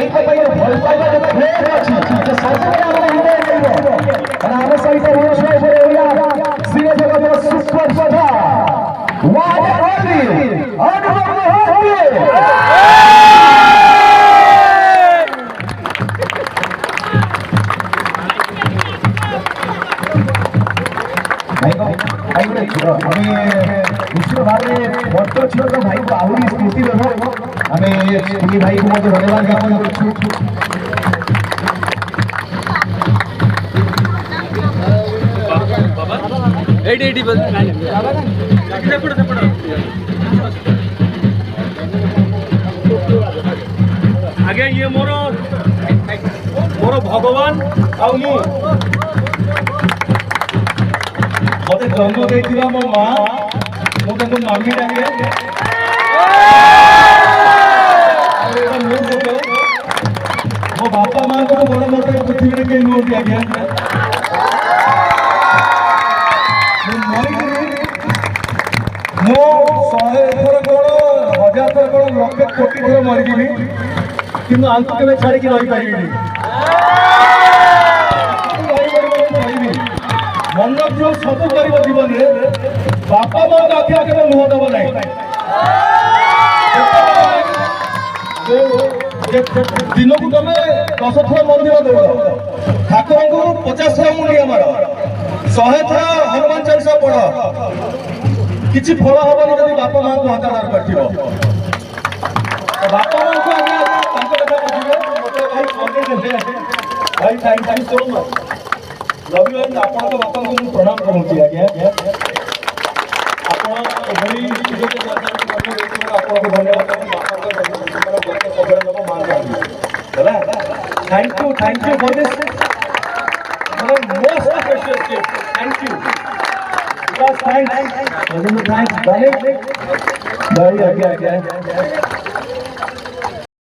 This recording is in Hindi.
भाई को भाई भल पाइबा जो प्रेम अछि जे सबसे हमर हृदय देबो और हम सहित रोशे ओरिया सिने जगत सुपरस्टार वन ओनली अनुभव मोहंती আমি নিশ্চিত ভাবে বর্ত ছিল তো ভাই আহুরি স্মৃতি দেব আমি স্কুলি ভাই মধ্যে ধন্যবাদ জ্ঞাপন করছি आगे ये मोर भगवान आउ मत जन्म देथिबा मो मां मो तको मामी डाके मो बापा मां को बड़ मोट पृथ्वी रे के नोट आगे मो 100 थर कोन 1000 थर कोन लक्ष कोटी थर मर गेली किंतु आंको केबे छाड़ी की रही पाइबी मन जो सब कर जीवन बापा माँ का आखिर के मुह दब ना दिन को तुम 10 थर मंदिर दौड़ ठाकुर को 50 थर मुंडी आमर 100 थर हनुमान चालीसा पढ़ किसी फल हबनी जब बापा माँ को हतार कर बापा माँ को भाई thank you so much Ravi भाई आपन को बापा को प्रणाम करूँ आज्ञा आपन एभली सुयोग आपको धन्यवाद thank you for this most precious gift thank you thanks भाई आज्ञा